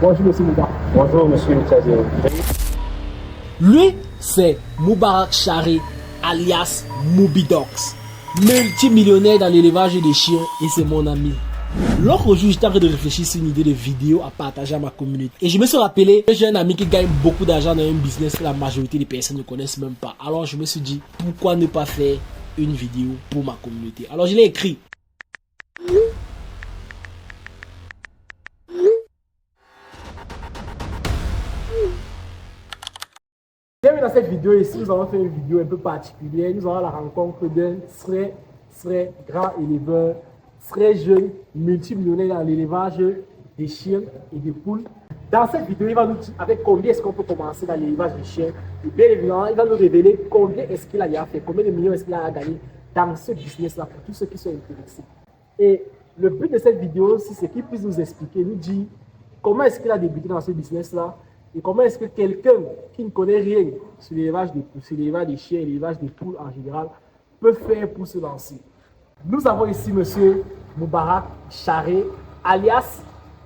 Bonjour Monsieur Moubarak. Bonjour Monsieur Moukadio. Lui, c'est Moubarak Charé, alias Mobidox, multimillionnaire dans l'élevage des chiens et c'est mon ami. L'autre jour, j'étais en train de réfléchir sur une idée de vidéo à partager à ma communauté. Et je me suis rappelé que j'ai un ami qui gagne beaucoup d'argent dans un business que la majorité des personnes ne connaissent même pas. Alors je me suis dit, pourquoi ne pas faire une vidéo pour ma communauté? Alors je l'ai écrit. Bienvenue dans cette vidéo. Ici, nous allons faire une vidéo un peu particulière. Nous aurons la rencontre d'un très grand éleveur, très jeune, multimillionnaire dans l'élevage des chiens et des poules. Dans cette vidéo, il va nous dire avec combien est-ce qu'on peut commencer dans l'élevage des chiens. Et bien évidemment, il va nous révéler combien est-ce qu'il a fait, combien de millions est-ce qu'il a gagné dans ce business-là pour tous ceux qui sont intéressés. Et le but de cette vidéo aussi, c'est qu'il puisse nous expliquer, nous dire comment est-ce qu'il a débuté dans ce business-là. Et comment est-ce que quelqu'un qui ne connaît rien sur l'élevage des poules, sur l'élevage des chiens et l'élevage des poules en général peut faire pour se lancer? Nous avons ici M. Moubarak Charé, alias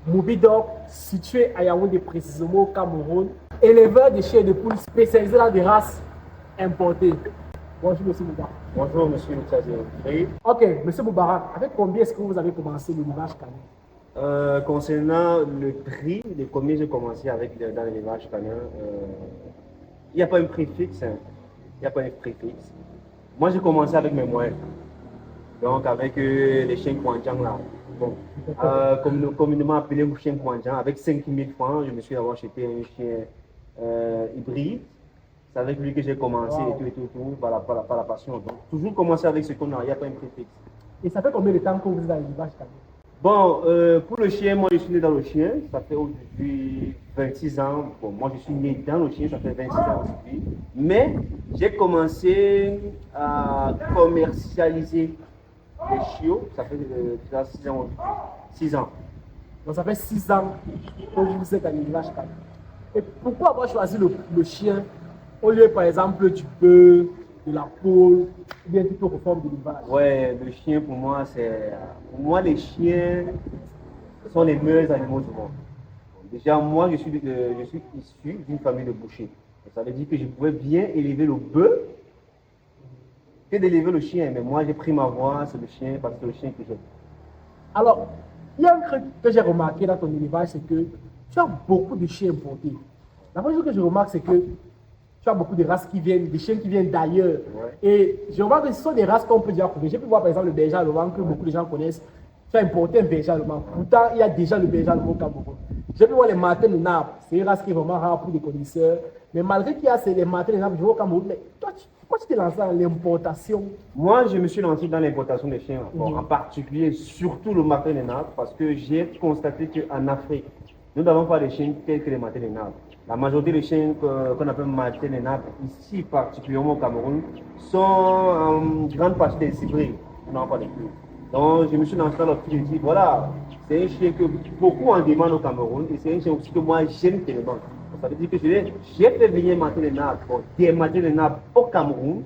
Moubidor, situé à Yaoundé précisément au Cameroun, éleveur de chiens et de poules spécialisé dans des races importées. Bonjour M. Moubarak. Bonjour Monsieur Moukadio. Ok, M. Moubarak, avec combien est-ce que vous avez commencé l'élevage canin? Concernant le prix, de combien j'ai commencé avec dans l'élevage canin, il n'y a pas un prix fixe. Hein. Il n'y a pas un prix fixe. Moi, j'ai commencé avec mes moyens. Donc, avec les chiens Kwanjang là. Bon, communément appelé chien Kwanjang, avec 5 000 francs, je me suis d'avoir acheté un chien hybride. C'est avec lui que j'ai commencé et tout, par la passion. Donc, toujours commencer avec ce qu'on a, il n'y a pas un prix fixe. Et ça fait combien de temps que vous êtes dans l'élevage canin? Bon, pour le chien, moi je suis né dans le chien, ça fait aujourd'hui 26 ans. Bon, moi je suis né dans le chien, ça fait 26 ans aussi. Mais j'ai commencé à commercialiser les chiots, ça fait 6 ans aujourd'hui. 6 ans. Donc ça fait 6 ans que vous êtes à l'élevage canin. Et pourquoi avoir choisi le chien au lieu par exemple du bœuf, de la poule, ou bien toute autre forme d'élevage? Ouais, le chien pour moi, pour moi les chiens sont les meilleurs animaux du monde. Déjà, moi je suis issu d'une famille de bouchers. Ça veut dire que je pouvais bien élever le bœuf que d'élever le chien. Mais moi j'ai pris ma voie, c'est le chien, parce que c'est le chien que j'aime. Alors, il y a un truc que j'ai remarqué dans ton élevage, c'est que tu as beaucoup de chiens importés. La première chose que je remarque, c'est que tu as beaucoup de races qui viennent, des chiens qui viennent d'ailleurs. Ouais. Et je remarque que ce sont des races qu'on peut déjà trouver. J'ai pu voir par exemple le berger allemand que beaucoup de gens connaissent. Tu as importé un berger allemand. Pourtant, il y a déjà le berger allemand au Cameroun. J'ai pu voir les martins de Naples. C'est une race qui est vraiment rare pour les connaisseurs. Mais malgré qu'il y a les martins de Naples, je vois au Cameroun. Mais toi, pourquoi tu t'es lancé dans l'importation? Moi, je me suis lancé dans l'importation des chiens, bon, en particulier, surtout le martin de Naples, parce que j'ai constaté qu'en Afrique, nous n'avons pas de chiens tels que les martins de Naples. La majorité des chiens qu'on appelle martins de Naples, ici particulièrement au Cameroun, sont en grande partie des hybrides. Nous n'avons pas de plus. Donc, je me suis lancé dans l'optique, je me dis, voilà, c'est un chien que beaucoup en demandent au Cameroun, et c'est un chien aussi que moi j'aime tellement. Ça veut dire que j'ai fait venir martin de Naples, bon, des martins de Naples au Cameroun,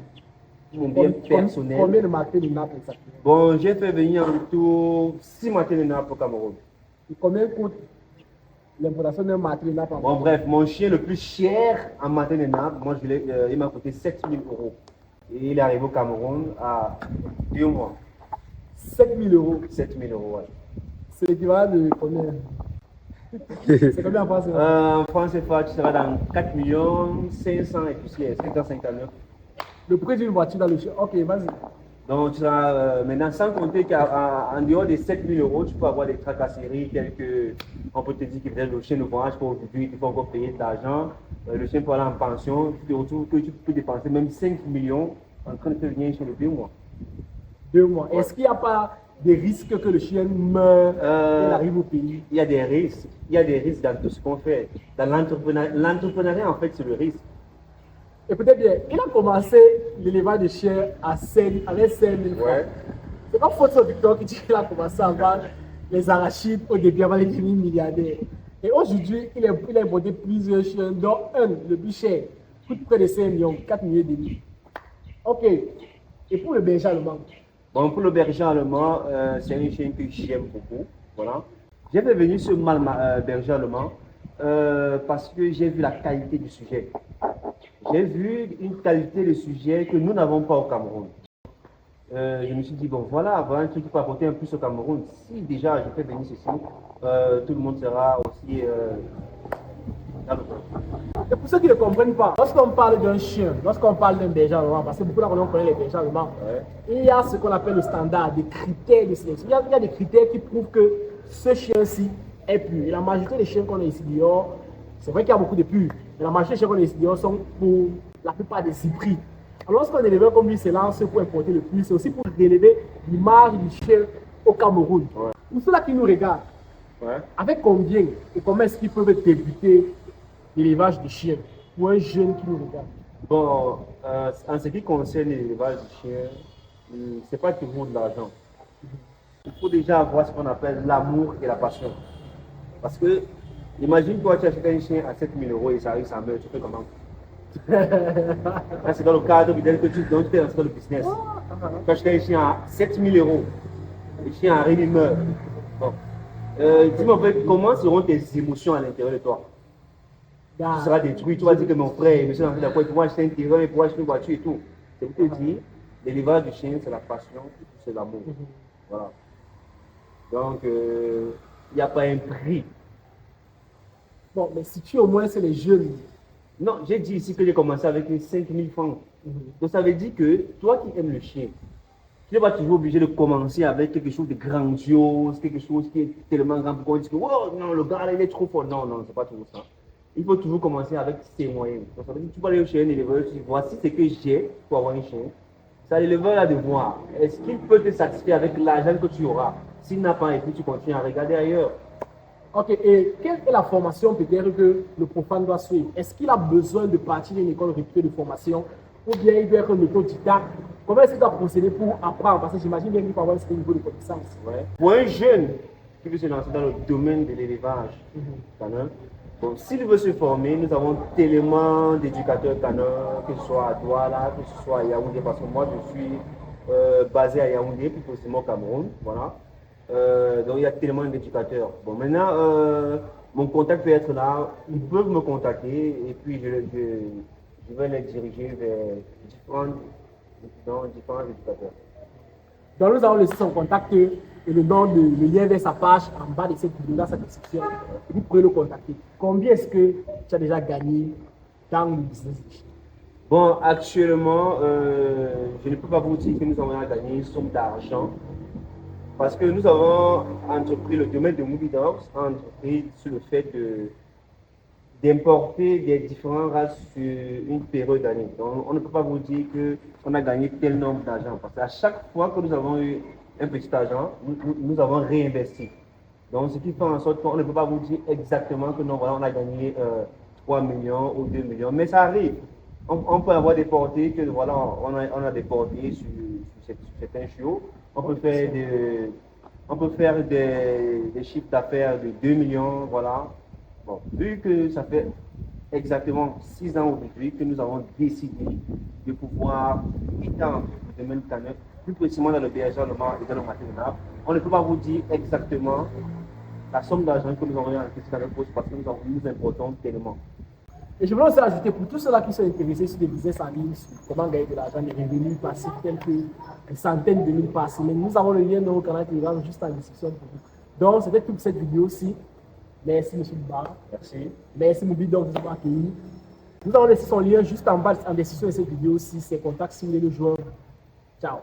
mon bien personnel. Combien de martins de Naples exactement? Bon, j'ai fait venir en tout 6 martins de Naples au Cameroun. Et combien coûte l'importation d'un martin de Naples? Bon, bref, mon chien le plus cher en martin de Naples, moi, il m'a coûté 7 000 euros. Et il est arrivé au Cameroun à 2 mois. 7 000 euros. 7 000 euros, ouais. C'est l'équivalent de combien? C'est combien en France? En France, tu seras dans 4 500 et poussière, 559. Le prix d'une voiture dans le chien. Ok, vas-y. Donc, tu seras maintenant, sans compter qu'en dehors des 7 000 euros, tu peux avoir des tracasseries telles que, on peut te dire que le chien ne voyage pas aujourd'hui, il faut encore payer de l'argent. Le chien peut aller en pension, tu te retrouves que tu peux dépenser même 5 millions en train de faire venir chez le 2 mois. 2 mois. Ouais. Est-ce qu'il n'y a pas des risques que le chien meure et arrive au pays? Il y a des risques. Il y a des risques dans tout ce qu'on fait. Dans l'entrepreneuriat, en fait, c'est le risque. Et peut-être bien, il a commencé l'élevage de chiens avec 5 000 francs. Ouais. C'est pas faute de Victor qui dit qu'il a commencé à vendre les arachides au début avant de devenir milliardaire. Et aujourd'hui, il a importé plusieurs chiens, dont un, le plus cher, coûte près de 5 millions, 4 millions et demi. Ok. Et pour le berger allemand? Bon, pour le berger allemand, c'est un chien que j'aime beaucoup. Voilà. J'ai fait venir ce berger allemand parce que j'ai vu la qualité du sujet. J'ai vu une qualité de sujet que nous n'avons pas au Cameroun. Je me suis dit, bon, voilà un truc qui peut apporter un plus au Cameroun. Si déjà je fais venir ceci, tout le monde sera aussi dans le temps. Et pour ceux qui ne comprennent pas, lorsqu'on parle d'un chien, lorsqu'on parle d'un berger allemand, parce que beaucoup d'entre nous connaissent les bergers allemands, il y a ce qu'on appelle le standard, des critères de sélection. Il y a des critères qui prouvent que ce chien-ci est pur. Et la majorité des chiens qu'on a ici dehors, c'est vrai qu'il y a beaucoup de purs, mais la majorité des chiens qu'on a ici dehors sont pour la plupart des cyprines. Alors lorsqu'un éleveur comme lui se lance pour importer le plus, c'est aussi pour relever l'image du chien au Cameroun. Pour ceux-là qui nous regardent, avec combien et comment est-ce qu'ils peuvent débuter l'élevage de chiens pour un jeune qui nous regarde? Bon, en ce qui concerne l'élevage du chien, c'est pas toujours de l'argent. Il faut déjà avoir ce qu'on appelle l'amour et la passion. Parce que, imagine toi, tu achètes un chien à 7 000 € et ça arrive, ça meurt, tu fais comment? Là, c'est dans le cadre peut-être que tu es lancé dans le business. Tu achètes un chien à 7 000 €, le chien arrive, il meurt. Bon. Dis-moi un peu, comment seront tes émotions à l'intérieur de toi? Tu seras détruit, tu vas dire que mon frère, monsieur, d'accord, il faut acheter un terrain, il faut acheter une voiture et tout. C'est pour te dire, l'élevage du chien, c'est la passion, c'est l'amour. Voilà. Donc, il n'y a pas un prix. Bon, mais si tu au moins, c'est les jeunes. Non, j'ai dit ici que j'ai commencé avec 5 000 francs. Donc, ça veut dire que toi qui aimes le chien, tu n'es pas toujours obligé de commencer avec quelque chose de grandiose, quelque chose qui est tellement grand pour qu'on dise que oh, non, le gars là, il est trop fort. Non, non, c'est pas toujours ça. Il faut toujours commencer avec ses moyens. Donc, ça veut dire que tu peux aller chez un éleveur, tu dis voici ce que j'ai pour avoir un chien. C'est à l'éleveur là de voir. Est-ce qu'il peut te satisfaire avec l'argent que tu auras? S'il n'a pas, et puis tu continues à regarder ailleurs. Ok, et quelle est la formation peut-être que le profane doit suivre? Est-ce qu'il a besoin de partir d'une école réputée de formation ou bien il doit être un autodidacte? Comment est-ce qu'il doit procéder pour apprendre? Parce que j'imagine bien qu'il faut avoir un certain niveau de connaissance. Pour un jeune qui veut se lancer dans le domaine de l'élevage canin, bon, s'il veut se former, nous avons tellement d'éducateurs canins, que ce soit à Douala, que ce soit à Yaoundé, parce que moi je suis basé à Yaoundé, plus précisément au Cameroun. Voilà. Donc il y a tellement d'éducateurs. Bon, maintenant, mon contact peut être là, ils peuvent me contacter et puis je vais les diriger vers différents éducateurs. Donc nous allons laisser son contact et le lien vers sa page en bas de cette vidéo, dans sa description. Vous pouvez le contacter. Combien est-ce que tu as déjà gagné dans le business du chien? Bon, actuellement, je ne peux pas vous dire que nous avons gagné une somme d'argent. Parce que nous avons entrepris le domaine de Movie Dogs, entrepris sur le fait d'importer des différentes races sur une période d'année. Donc, on ne peut pas vous dire qu'on a gagné tel nombre d'argent. Parce qu'à chaque fois que nous avons eu un petit argent, nous avons réinvesti. Donc, ce qui fait en sorte qu'on ne peut pas vous dire exactement que non, voilà, on a gagné 3 millions ou 2 millions. Mais ça arrive. On peut avoir des portées que voilà, on a des portées sur certains chiots. On peut faire des chiffres d'affaires de 2 millions, voilà. Bon, vu que ça fait exactement 6 ans aujourd'hui que nous avons décidé de pouvoir étendre le domaine canin, plus précisément dans le berger allemand et dans le maternel, on ne peut pas vous dire exactement la somme d'argent que nous avons eu en question dans le poste parce que nous importons tellement. Et je voulais aussi ajouter pour tous ceux-là qui sont intéressés sur des business en ligne, sur comment gagner de l'argent, des revenus passifs tels que des centaines de mille par semaine. Nous avons le lien dans nos canaux Telegram juste en description pour vous. Donc, c'était toute cette vidéo-ci. Merci, M. Dubar. Merci. Merci, Mobile Dog, de nous avoir accueillis. Nous avons laissé son lien juste en bas en description de cette vidéo-ci. Ses contacts si vous voulez le joindre. Ciao.